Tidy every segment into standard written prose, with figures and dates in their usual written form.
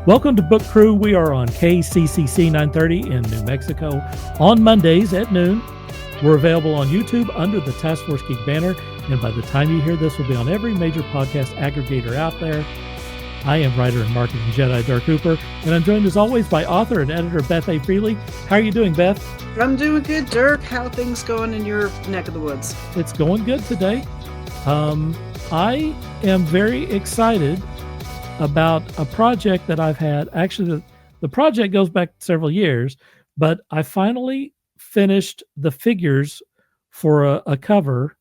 Welcome to Book Crew. We are on KCCC 930 in New Mexico on Mondays at noon. We're available on YouTube under the Task Force Geek banner, and by the time you hear this, we'll be on every major podcast aggregator out there. I am writer and marketing Jedi Dirk Hooper, and I'm joined as always by author and editor Beth A. Freely. How are you doing, Beth? I'm doing good, Dirk. How are things going in your neck of the woods? It's going good today. I am very excited about a project that I've had. Actually, the project goes back several years, but I finally finished the figures for a cover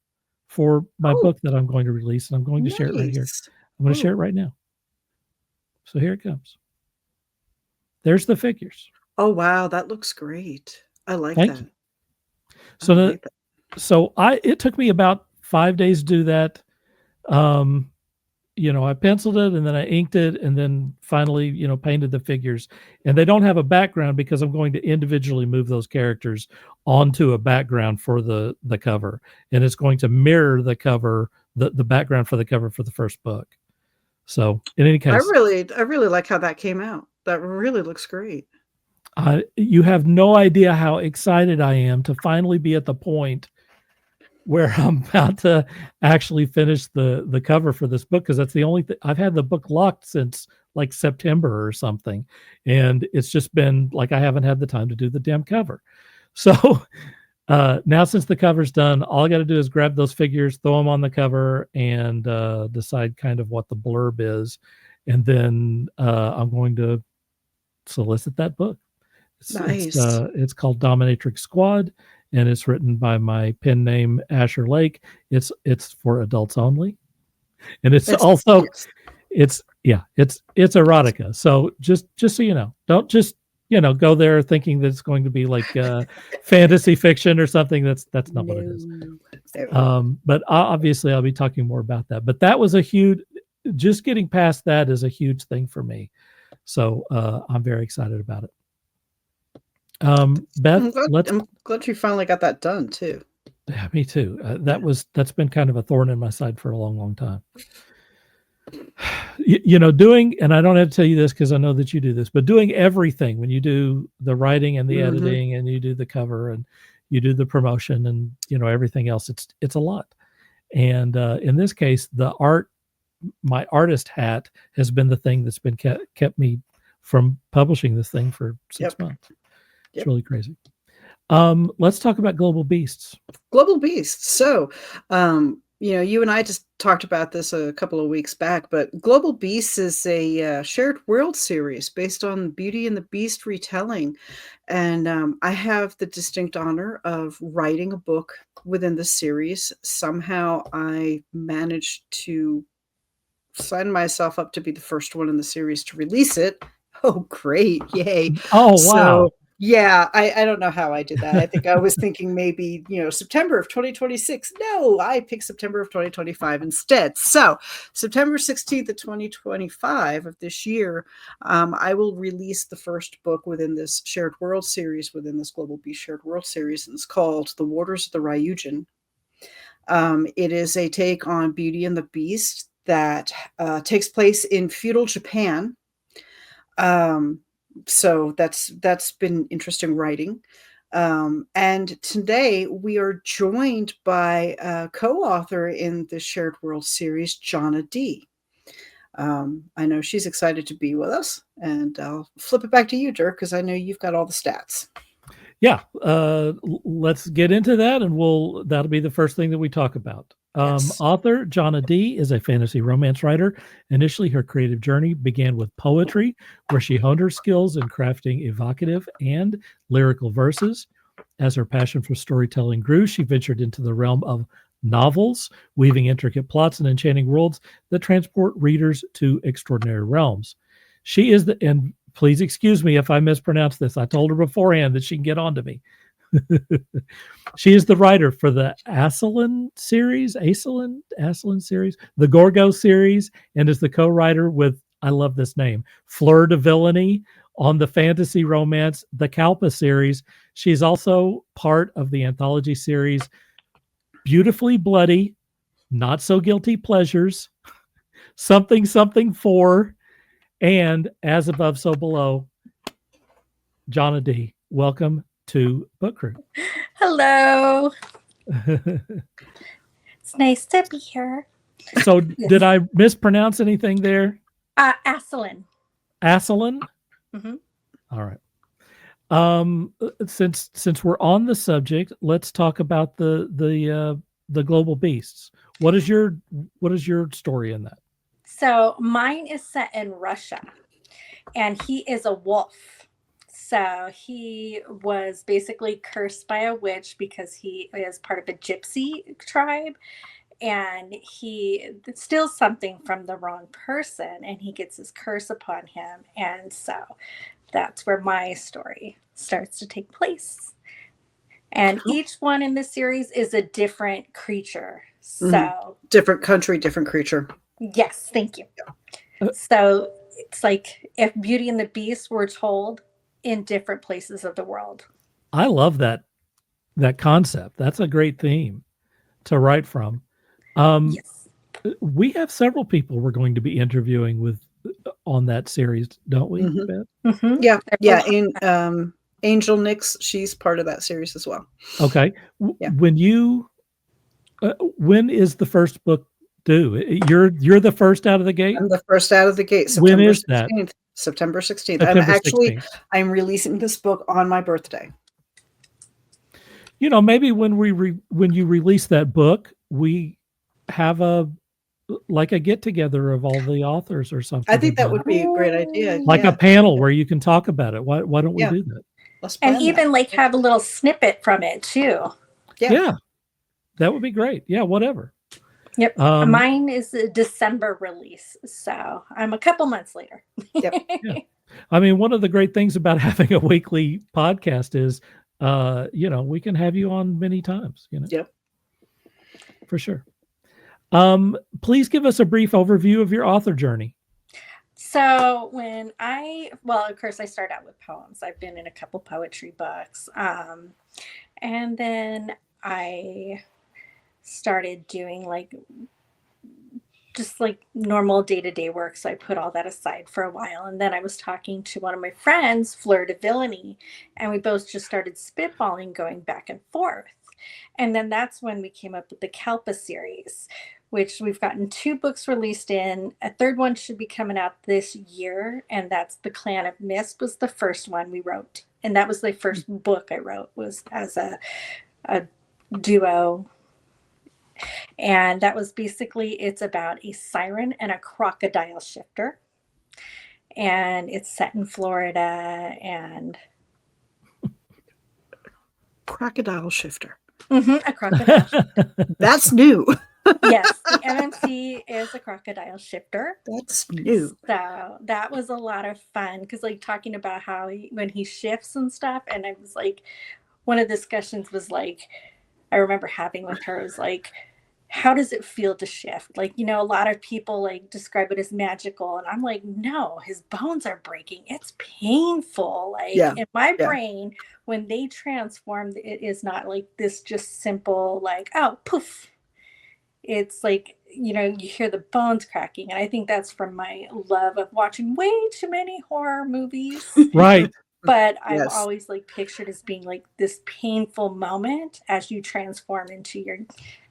for my book that I'm going to release, and I'm going to share it right here. I'm going to share it right now. So here it comes. There's the figures. Oh, wow. That looks great. I like Thank that. you. So it took me about 5 days to do that. I penciled it and then I inked it and then finally, painted the figures. And they don't have a background because I'm going to individually move those characters onto a background for the cover. And it's going to mirror the cover, the background for the cover for the first book. So in any case, I really like how that came out. That really looks great. You have no idea how excited I am to finally be at the point where I'm about to actually finish the cover for this book, because that's the only thing. I've had the book locked since like September or something, and it's just been like I haven't had the time to do the damn cover. So now since the cover's done, all I got to do is grab those figures, throw them on the cover, and decide kind of what the blurb is, and then I'm going to solicit that book. Nice. It's called Dominatrix Squad, and it's written by my pen name Asher Lake. It's for adults only, and it's erotica. So just so you know, don't just go there thinking that it's going to be like fantasy fiction or something. That's not what it is. But obviously I'll be talking more about that. But that was just getting past that is a huge thing for me. So I'm very excited about it. Beth, I'm glad you finally got that done too. Yeah, me too. That's been kind of a thorn in my side for a long, long time. Doing, and I don't have to tell you this because I know that you do this, but doing everything, when you do the writing and the editing and you do the cover and you do the promotion and everything else, it's a lot. And in this case, my artist hat has been the thing that's been kept me from publishing this thing for 6 months. It's really crazy. Let's talk about Global Beasts. Global Beasts. So, you and I just talked about this a couple of weeks back, but Global Beasts is a shared world series based on Beauty and the Beast retelling. And I have the distinct honor of writing a book within the series. Somehow I managed to sign myself up to be the first one in the series to release it. Oh, great. Yay. Oh, wow. Yeah, I don't know how I did that. I think I was thinking maybe, September of 2026. No, I picked September of 2025 instead. So September 16th of 2025 of this year, I will release the first book within this shared world series, within this Global Beast shared world series. And it's called The Waters of the Ryujin. It is a take on Beauty and the Beast that takes place in feudal Japan. So that's been interesting writing. And today we are joined by a co-author in the shared world series, Johnna Dee. I know she's excited to be with us, and I'll flip it back to you, Dirk, because I know you've got all the stats. Yeah, let's get into that, and that'll be the first thing that we talk about. Yes. Author Johnna Dee is a fantasy romance writer. Initially, her creative journey began with poetry, where she honed her skills in crafting evocative and lyrical verses. As her passion for storytelling grew, she ventured into the realm of novels, weaving intricate plots and enchanting worlds that transport readers to extraordinary realms. She is and please excuse me if I mispronounce this. I told her beforehand that she can get on to me. She is the writer for the Ascelin Series, the Gorgo Series, and is the co-writer with, I love this name, Fleur DeVillainy on the fantasy romance, the Calpa Series. She's also part of the Anthology Series, Beautifully Bloody, Not So Guilty Pleasures, Something for, And as above, so below, Johnna Dee, welcome to Book Crew. Hello. It's nice to be here. So, did I mispronounce anything there? Ascelin. Ascelin? Mm-hmm. All right. Since we're on the subject, let's talk about the global beasts. What is your story in that? So mine is set in Russia, and he is a wolf. So he was basically cursed by a witch because he is part of a gypsy tribe, and he steals something from the wrong person, and he gets his curse upon him. And so that's where my story starts to take place. And each one in this series is a different creature. So different country, different creature. yes, thank you. So it's like if Beauty and the Beast were told in different places of the world. I love that concept. That's a great theme to write from. Yes. We have several people we're going to be interviewing with on that series, don't we, Beth? Mm-hmm. Yeah. And Angel Nix, she's part of that series as well. Okay. Yeah. When is the first book due? You're the first out of the gate? I'm the first out of the gate. When is 16th. that? September 16th. September 16th. I'm releasing this book on my birthday. Maybe when you release that book, we have a get together of all the authors or something. I think that would be a great idea. Like a panel where you can talk about it. Why don't we do that? And even like have a little snippet from it too. Yeah. That would be great. Yeah, whatever. Yep. Mine is a December release, so I'm a couple months later. Yep. Yeah. I mean, one of the great things about having a weekly podcast is, we can have you on many times. Yep. For sure. Please give us a brief overview of your author journey. So of course I start out with poems. I've been in a couple poetry books. And then I started doing just normal day-to-day work. So I put all that aside for a while. And then I was talking to one of my friends, Fleur DeVillainy, and we both just started spitballing, going back and forth. And then that's when we came up with the Calpa Series, which we've gotten 2 books released in. A third one should be coming out this year. And that's The Clan of Mist was the first one we wrote. And that was the first book I wrote, was as a duo. And that was basically, it's about a siren and a crocodile shifter. And it's set in Florida and... Crocodile shifter. A crocodile shifter. That's new. Yes, the MMC is a crocodile shifter. That's new. So that was a lot of fun because talking about how when he shifts and stuff, and I was one of the discussions was I remember having with her was how does it feel to shift? A lot of people describe it as magical, and I'm no, his bones are breaking. It's painful. In my brain, when they transform, it is not this just simple oh, poof. It's you hear the bones cracking. And I think that's from my love of watching way too many horror movies. Right. But I've always pictured as being this painful moment as you transform into your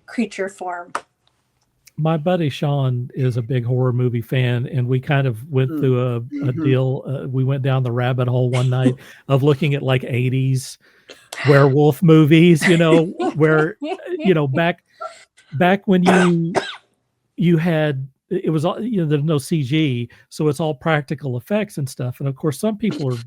creature form. My buddy Sean is a big horror movie fan, and we kind of went through a deal. We went down the rabbit hole one night of looking at 80s werewolf movies, where, back when you had, it was all, there's no CG, so it's all practical effects and stuff. And of course, some people are,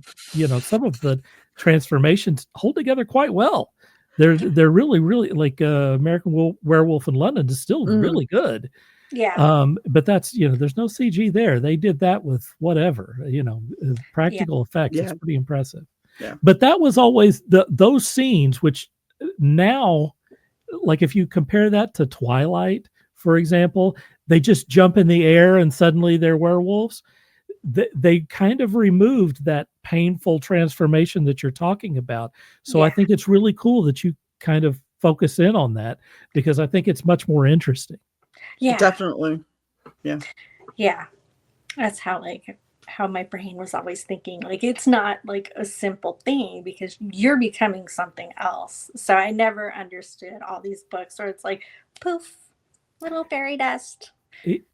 some of the transformations hold together quite well. They're really, really American Werewolf in London is still really good. Yeah. But that's, there's no CG there. They did that with whatever, practical effects. Yeah. It's pretty impressive. Yeah. But that was always those scenes, which now, if you compare that to Twilight, for example, they just jump in the air and suddenly they're werewolves. They kind of removed that painful transformation that you're talking about. So I think it's really cool that you kind of focus in on that, because I think it's much more interesting. Yeah, definitely. Yeah. Yeah. That's how how my brain was always thinking, like, it's not like a simple thing because you're becoming something else. So I never understood all these books where it's like, poof, little fairy dust.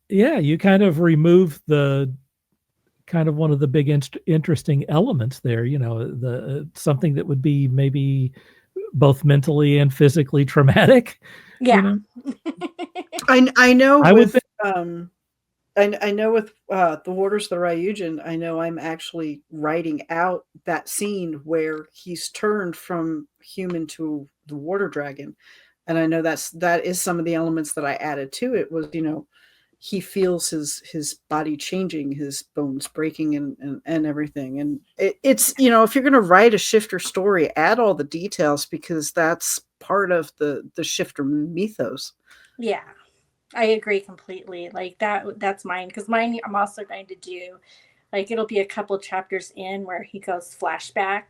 Yeah, you kind of remove the kind of one of the big interesting elements there, the something that would be maybe both mentally and physically traumatic, you Yeah. know. I know I would with think, I know with the Waters of the Ryujin, I know I'm actually writing out that scene where he's turned from human to the water dragon, and I know that is some of the elements that I added to it. Was he feels his body changing, his bones breaking, and everything, and it's if you're going to write a shifter story, add all the details because that's part of the shifter mythos. Yeah. I agree completely. Like that's mine. Because mine, I'm also going to do, like, it'll be a couple chapters in where he goes flashback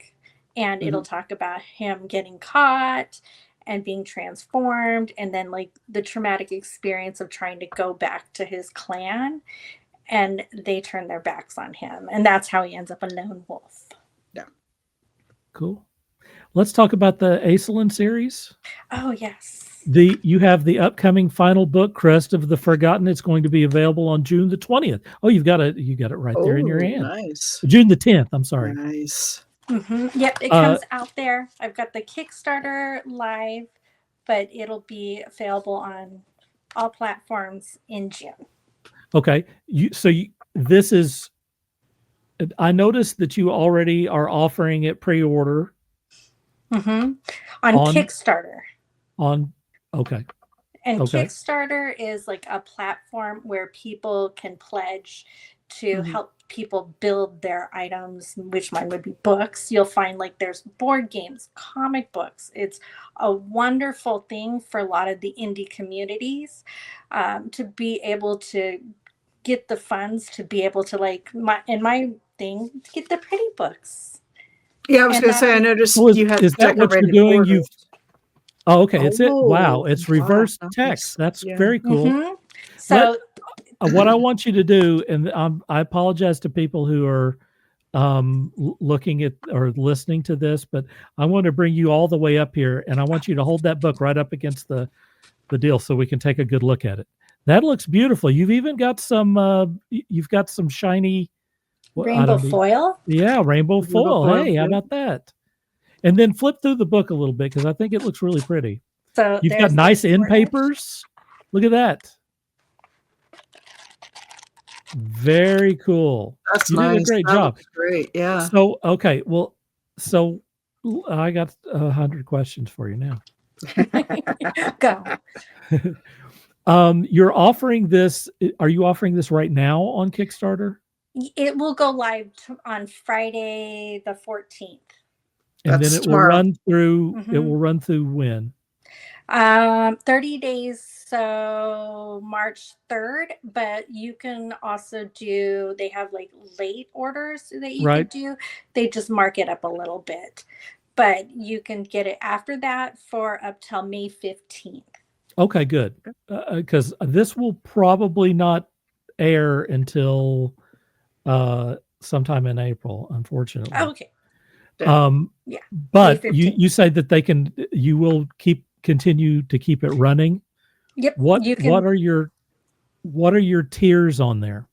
and it'll Mhm. talk about him getting caught and being transformed. And then, like, the traumatic experience of trying to go back to his clan and they turn their backs on him. And that's how he ends up a lone wolf. Yeah. cool. Let's talk about the Ascelin series. Oh, yes. You have the upcoming final book, Crest of the Forgotten. It's going to be available on June the 20th. Oh, you got it right there in your Oh, hand. nice. June the 10th. I'm sorry. Nice. Yep, it comes out there. I've got the Kickstarter live, but it'll be available on all platforms in June. Okay. This is. I noticed that you already are offering it pre-order On on Kickstarter. Okay. And Okay. Kickstarter is like a platform where people can pledge to help people build their items, which mine would be books. You'll find like there's board games, comic books. It's a wonderful thing for a lot of the indie communities to be able to get the funds to be able to, like, my thing, to get the pretty books. Yeah, I was going to say, I noticed So you have is that what you're decorated doing? borders. Okay. It's it. Wow. It's reverse nice. text. That's Yeah. very cool. So What I want you to do, and I apologize to people who are looking at or listening to this, but I want to bring you all the way up here, and I want you to hold that book right up against the deal so we can take a good look at it. That looks beautiful. You've even got some you've got some shiny rainbow foil. Yeah, rainbow foil. Hey, how Yeah. about that? And then flip through the book a little bit because I think it looks really pretty. So You've got nice end papers. Look at that. Very cool. That's You nice. did a great That job. looks great. Yeah. So, okay. Well, so I got 100 questions for you now. Go. You're offering this. Are you offering this right now on Kickstarter? It will go live on Friday the 14th. And then it will run through. It will run through when? 30 days, so March 3rd. But you can also do. They have like late orders that you could do. They just mark it up a little bit, but you can get it after that for up till May 15th. Okay, good. Because this will probably not air until sometime in April, unfortunately. Okay. Yeah. But you say that you will continue to keep it running. Yep. What are your tiers on there?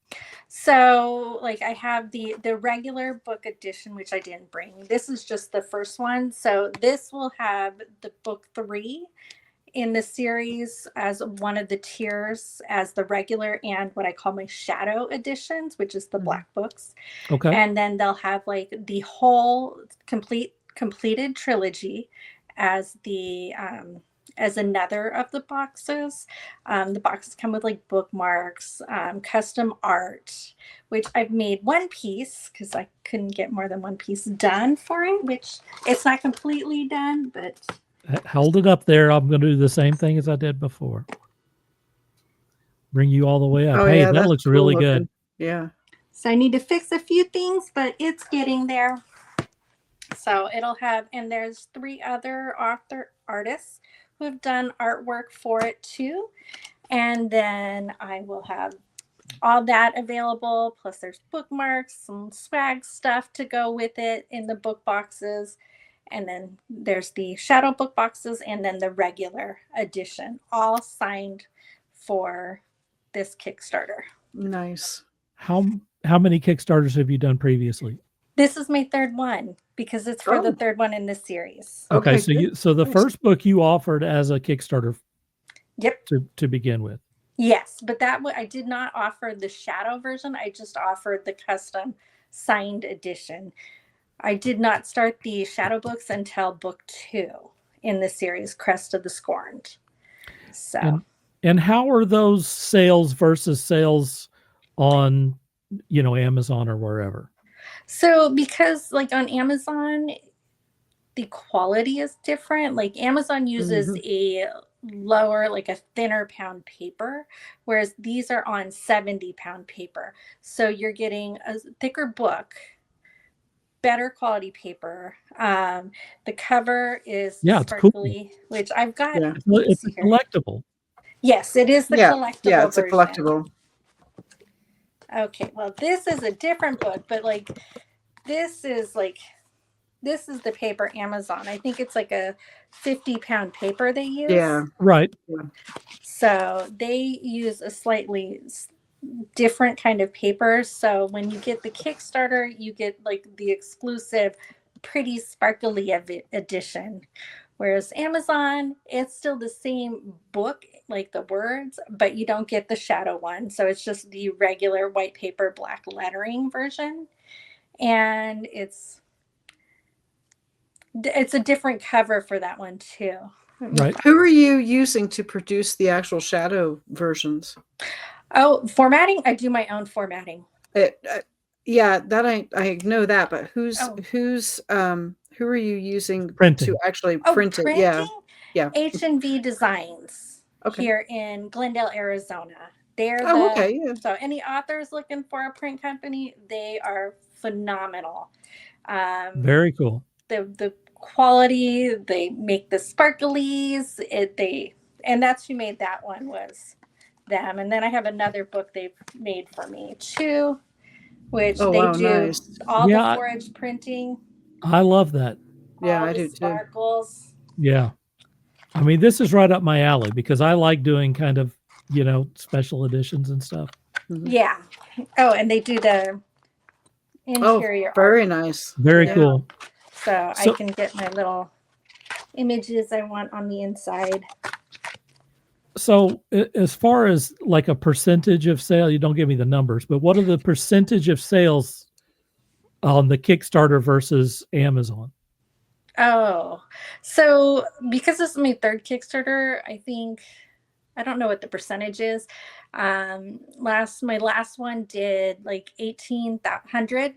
So, like, I have the regular book edition, which I didn't bring. This is just the first one. So this will have the book 3 in the series as one of the tiers, as the regular and what I call my shadow editions, which is the black books. Okay. And then they'll have like the whole completed trilogy as the as another of the boxes. The boxes come with like bookmarks, custom art, which I've made one piece because I couldn't get more than one piece done for it, which it's not completely done, but hold it up there. I'm going to do the same thing as I did before. Bring you all the way up. Oh, hey, yeah, that looks really good. Yeah. So I need to fix a few things, but it's getting there. So it'll have, and there's 3 other artists who have done artwork for it too. And then I will have all that available. Plus there's bookmarks, some swag stuff to go with it in the book boxes. And then there's the shadow book boxes and then the regular edition, all signed for this Kickstarter. Nice. How many Kickstarters have you done previously? This is my third one because it's for the third one in this series. Okay, Okay, so the Nice. first book you offered as a Kickstarter Yep. to begin with. Yes, but I did not offer the shadow version. I just offered the custom signed edition. I did not start the shadow books until book 2 in the series, Crest of the Scorned. So, And how are those sales versus sales on, Amazon or wherever? so because like on Amazon, the quality is different. Like Amazon uses a lower, like a thinner pound paper, whereas these are on 70-pound paper. So you're getting a thicker book, better quality paper. The cover is It's cool. sparkly, which I've got. Yeah. It's a collectible. Yes, it is the collectible Yeah, it's a version. collectible. Okay, well, this is a different book, but like this is the paper Amazon. I think it's like a 50-pound paper they use. Yeah. Right. So they use a slightly different kind of paper. So when you get the Kickstarter, you get like the exclusive, pretty sparkly edition. Whereas Amazon, it's still the same book, like the words, but you don't get the shadow one. So it's just the regular white paper, black lettering version. And it's a different cover for that one too. Right. Who are you using to produce the actual shadow versions? Oh, formatting. I do my own formatting. Yeah, that I know that, but who are you using Printing. to actually print it? Yeah. H&V Designs here in Glendale, Arizona. They're so any authors looking for a print company, they are phenomenal. Very cool. The quality, they make the sparklies, and that's who made that one, was them. And then I have another book they've made for me too, which they do all the forage printing. I love that. Yeah, all I the do sparkles. too. Yeah. I mean, this is right up my alley because I like doing kind of, special editions and stuff. Yeah. Oh, and they do the interior very art. nice. Very cool. So I can get my little images I want on the inside. So as far as like a percentage of sale, you don't give me the numbers, but what are the percentage of sales on the Kickstarter versus Amazon? Oh, so because this is my third Kickstarter, I don't know what the percentage is. My last one did like 1,800,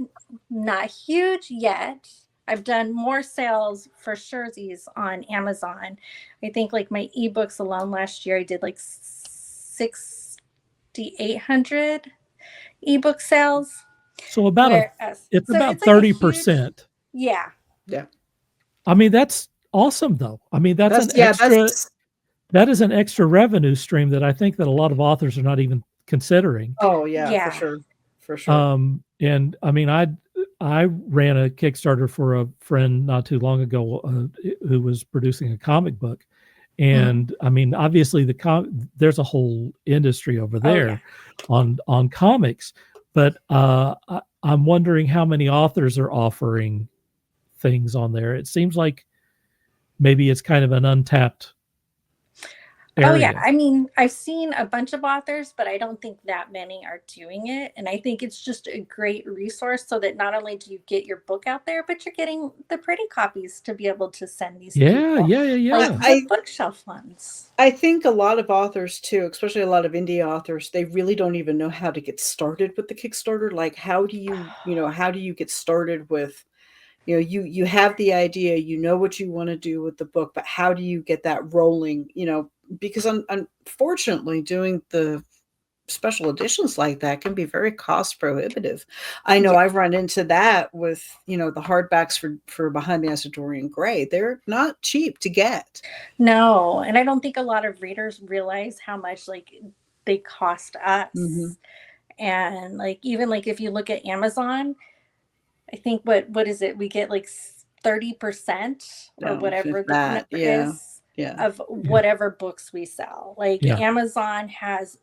not huge yet. I've done more sales for Sherzies on Amazon. I think like my ebooks alone last year, I did like 6,800 ebook sales. So about it's about 30%. Yeah. I mean, that's awesome though. I mean, that is an extra revenue stream that I think that a lot of authors are not even considering. Oh yeah. For sure. And I mean, I ran a Kickstarter for a friend not too long ago who was producing a comic book. And I mean, obviously there's a whole industry over there on comics, but I'm wondering how many authors are offering things on there. It seems like maybe it's kind of an untapped area. Oh yeah, I mean, I've seen a bunch of authors, but I don't think that many are doing it. And I think it's just a great resource so that not only do you get your book out there, but you're getting the pretty copies to be able to send these people. Yeah. Like the bookshelf ones. I think a lot of authors too, especially a lot of indie authors, they really don't even know how to get started with the Kickstarter. Like how do you get started with, you have the idea, what you want to do with the book, but how do you get that rolling, because unfortunately doing the special editions like that can be very cost prohibitive. I know I've run into that with, the hardbacks for Behind the Asadorian Gray. They're not cheap to get. No. And I don't think a lot of readers realize how much like they cost us. And like even like if you look at Amazon, I think what is it? We get like 30% or No, whatever if the that, number yeah, is yeah, of whatever books we sell. Like Yeah. Amazon has,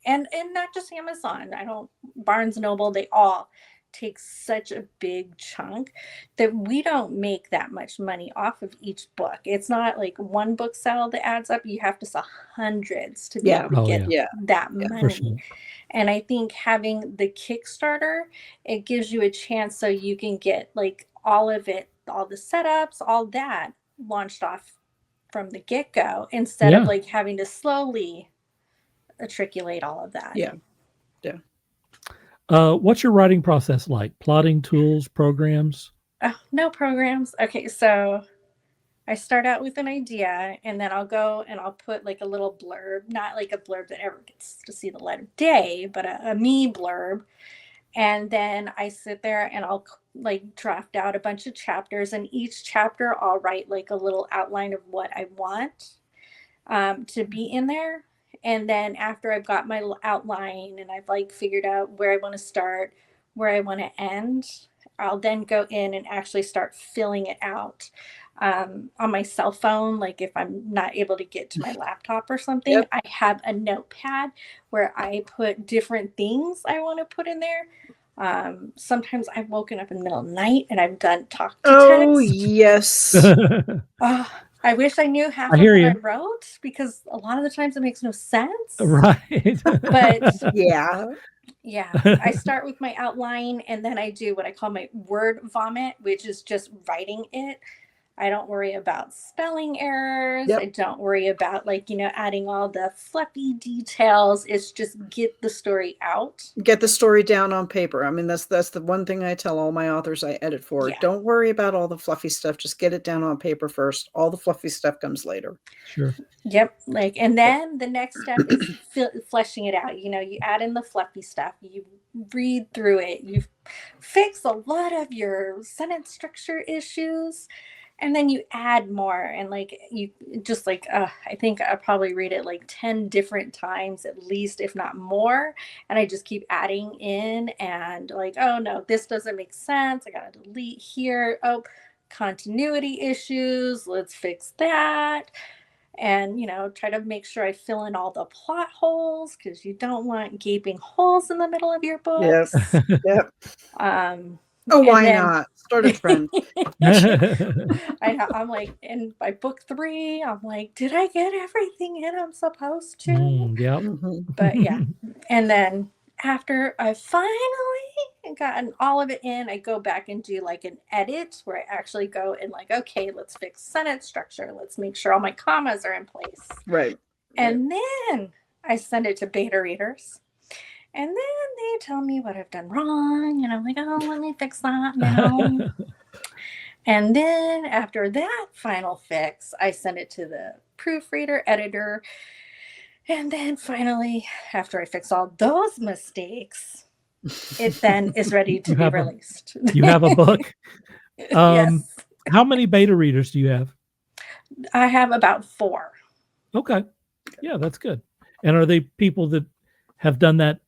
and not just Amazon. I don't Barnes Noble. They all take such a big chunk that we don't make that much money off of each book. It's not like one book sell that adds up. You have to sell hundreds to be yeah, able to Oh, get yeah. yeah, that yeah, For money. sure. And I think having the Kickstarter, it gives you a chance so you can get like all of it, all the setups, all that launched off from the get-go instead of Yeah. like having to slowly matriculate all of that. yeah, yeah. What's your writing process like? Plotting tools, programs? Oh, no programs. Okay, so I start out with an idea and then I'll go and I'll put like a little blurb, not like a blurb that ever gets to see the light of day, but a me blurb. And then I sit there and I'll like draft out a bunch of chapters, and each chapter I'll write like a little outline of what I want to be in there. And then after I've got my outline and I've like figured out where I want to start, where I want to end, I'll then go in and actually start filling it out on my cell phone. Like if I'm not able to get to my laptop or something, Yep. I have a notepad where I put different things I want to put in there. Sometimes I've woken up in the middle of the night and I've done talk to Oh, text. yes. Oh, I wish I knew half I of hear what you. I wrote, because a lot of the times it makes no sense. Right. But Yeah. yeah, I start with my outline and then I do what I call my word vomit, which is just writing it. I don't worry about spelling errors. Yep. I don't worry about like, adding all the fluffy details. It's just get the story out. Get the story down on paper. I mean, that's the one thing I tell all my authors I edit for. Yeah. Don't worry about all the fluffy stuff. Just get it down on paper first. All the fluffy stuff comes later. Sure. Yep. Like, and then the next step is fleshing it out. You add in the fluffy stuff, you read through it, you fix a lot of your sentence structure issues, and then you add more. And like, you just like, I think I probably read it like 10 different times at least, if not more. And I just keep adding in and like, oh no, this doesn't make sense. I got to delete here. Oh, continuity issues. Let's fix that. And try to make sure I fill in all the plot holes, because you don't want gaping holes in the middle of your Yep. books. Yep. um Oh, and why then not? Start a trend. I know, I'm like, and by book 3 I'm like, did I get everything in I'm supposed to? Yep. Mhm. But yeah. And then after I finally gotten all of it in, I go back and do like an edit where I actually go and like, okay, let's fix sentence structure. Let's make sure all my commas are in place. Right. And then I send it to beta readers. And then they tell me what I've done wrong. And I'm like, oh, let me fix that. And then after that final fix, I send it to the proofreader, editor. And then finally, after I fix all those mistakes, it then is ready to be released. You have a book. Yes. How many beta readers do you have? I have about 4. Okay. Yeah, that's good. And are they people that have done that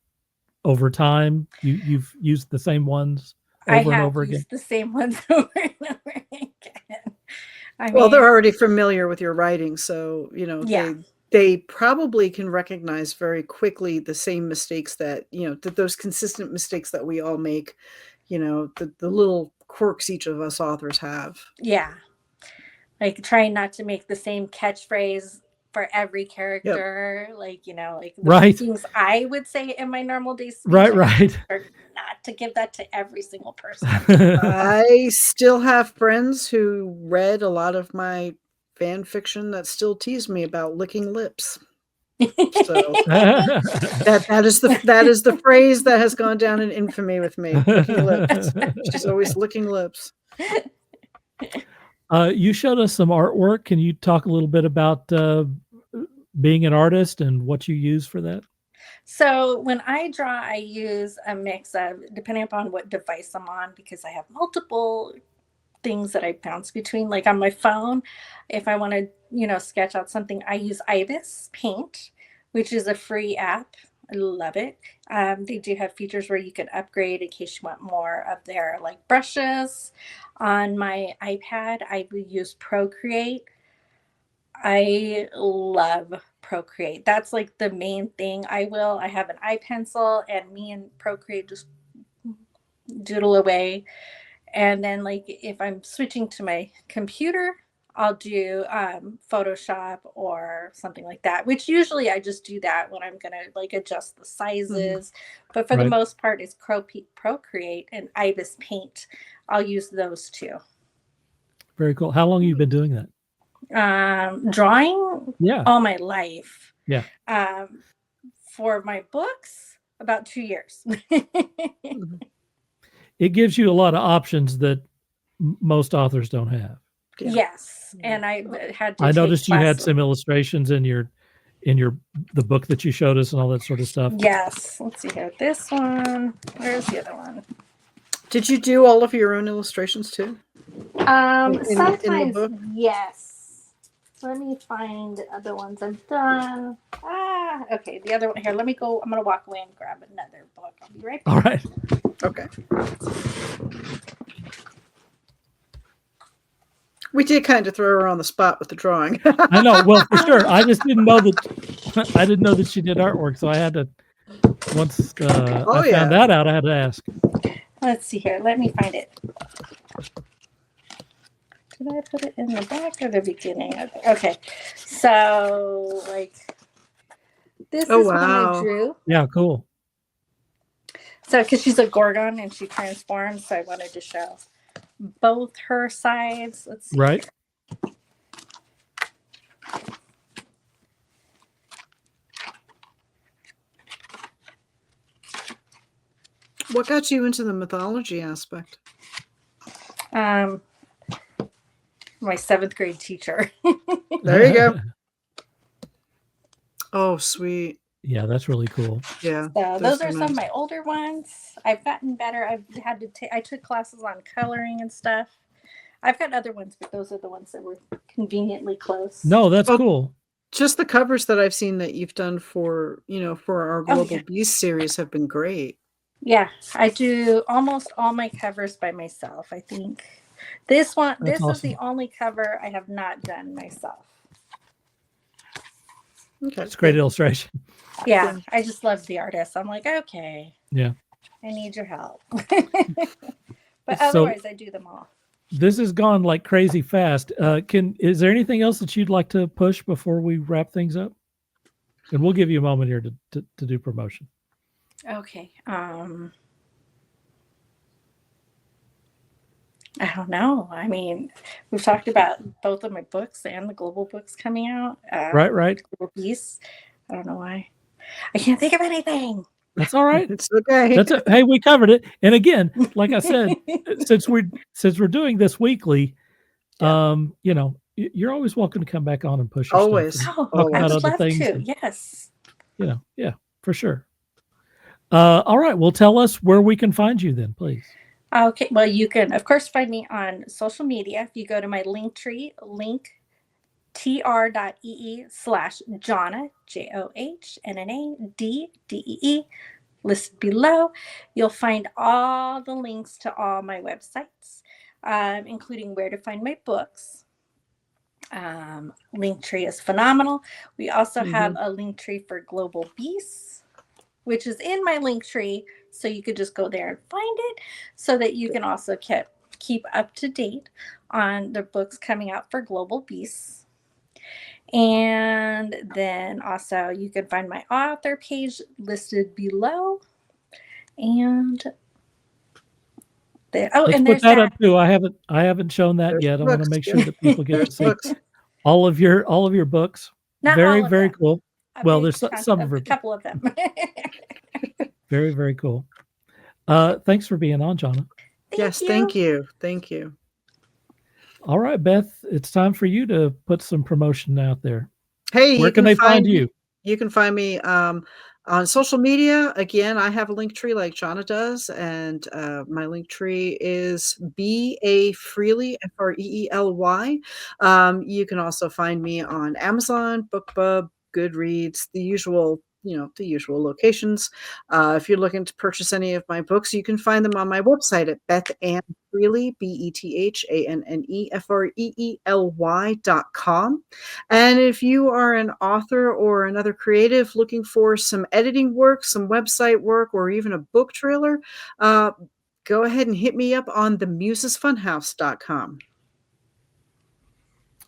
over time? You've used the same ones over and over again? I have used the same ones over and over again. Well, they're already familiar with your writing, so Yeah. they probably can recognize very quickly the same mistakes that those consistent mistakes that we all make. The little quirks each of us authors have. Yeah. Like trying not to make the same catchphrase for every character. Yep. Like, like the things I would say in my normal day speech. Right. Or not to give that to every single person. I still have friends who read a lot of my fan fiction that still tease me about licking lips. So that is the phrase that has gone down in infamy with me. Licking lips. She's always licking lips. You showed us some artwork. Can you talk a little bit about being an artist and what you use for that? So when I draw, I use a mix of, depending upon what device I'm on, because I have multiple things that I bounce between. Like on my phone, if I want to, sketch out something, I use Ibis Paint, which is a free app. I love it. They do have features where you can upgrade in case you want more of their like brushes. On my iPad, I would use Procreate. I love Procreate. That's like the main thing. I have an iPencil, and me and Procreate just doodle away. And then like if I'm switching to my computer, I'll do Photoshop or something like that, which usually I just do that when I'm gonna like adjust the sizes. But for the Right. most part, it's Procreate and Ibis Paint. I'll use those two. Very cool. How long have you been doing that? Drawing Yeah. all my life. Yeah. For my books, about 2 years. It gives you a lot of options that most authors don't have. Yeah. Yes, and I had to. I take noticed you had classes. some illustrations in the book that you showed us and all that sort of stuff. Yes. Let's see here. This one. Where's the other one? Did you do all of your own illustrations too? Sometimes book? yes. Let me find the other ones I've done. Okay. The other one here. Let me go. I'm gonna walk away and grab another book. I'll be right back. All right. Okay. We did kind of throw her on the spot with the drawing. I know. Well, for sure. I just didn't know that she did artwork, so I had to. Once I found that out, I had to ask. Let's see here. Let me find it. Did I put it in the back or the beginning? Okay. So, like, this is one I drew. Yeah, cool. So, because she's a Gorgon and she transforms, so I wanted to show both her sides. Let's see. Right. What got you into the mythology aspect? My 7th grade teacher. There you go. Oh, sweet. Yeah, that's really cool. Yeah. So those are some of my older ones. I've gotten better. I took classes on coloring and stuff. I've got other ones, but those are the ones that were conveniently close. No, that's cool. Just the covers that I've seen that you've done for our Global Beast series have been great. Yeah, I do almost all my covers by myself, I think. This That's is awesome. the only cover I have not done myself. Okay. That's a great illustration. Yeah, I just love the artist. I'm like, okay. Yeah. I need your help. But otherwise, I do them all. This has gone like crazy fast. Is there anything else that you'd like to push before we wrap things up? And we'll give you a moment here to do promotion. Okay. I don't know. I mean, we've talked about both of my books and the global books coming out. Right. Global Beast. I don't know why. I can't think of anything. That's all right. It's okay. Hey, we covered it. And again, like I said, since we're doing this weekly, you're always welcome to come back on and push your Always. stuff. Oh, Talk I about would other love things. to. And, Yes. yeah, for sure. All right. Well, tell us where we can find you then, please. Okay. Well, you can, of course, find me on social media. If you go to my link tree, linktr.ee/Johnna, JOHNNADDEE, listed below. You'll find all the links to all my websites, including where to find my books. Linktree is phenomenal. We also have a Linktree for Global Beasts, which is in my Linktree, so you could just go there and find it, so that you can also keep up to date on the books coming out for Global Beasts. And then also you can find my author page listed below. And Let's and put there's that up too. I haven't shown that There's yet. I want to make sure that people get to see books. all of your books. Not very, all of very them. cool. A Well, big there's chunk some of of a couple of them. Very, very cool. Thanks for being on, Johnna. Thank you. Thank you. All right, Beth, it's time for you to put some promotion out there. Hey, where can they find you? You can find me on social media. Again, I have a link tree like Johnna does, and my link tree is BA Freely, FREELY. You can also find me on Amazon, BookBub, Goodreads, the usual the usual locations. If you're looking to purchase any of my books, you can find them on my website at BethAnnFreely, BethanneFreely.com. And if you are an author or another creative looking for some editing work, some website work, or even a book trailer, go ahead and hit me up on themusesfunhouse.com.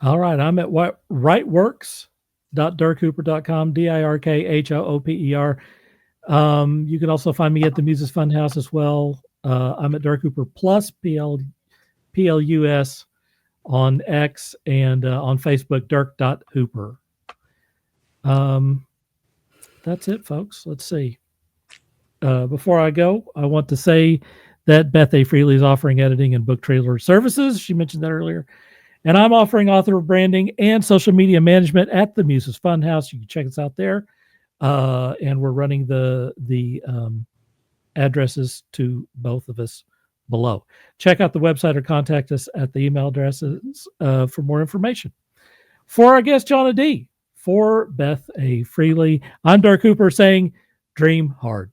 All right. I'm at writeworks.dirkhooper.com, DIRKHOOPER. You can also find me at the Muses Funhouse as well. I'm at Dirk Hooper Plus, PLUS on X, and on Facebook, Dirk.Hooper. That's it, folks. Let's see. Before I go, I want to say that Beth A. Freely is offering editing and book trailer services. She mentioned that earlier. And I'm offering author branding and social media management at the Muses Funhouse. You can check us out there. And we're running the addresses to both of us below. Check out the website or contact us at the email addresses for more information. For our guest, Johnna Dee, for Beth A. Freely, I'm Dirk Hooper saying, dream hard.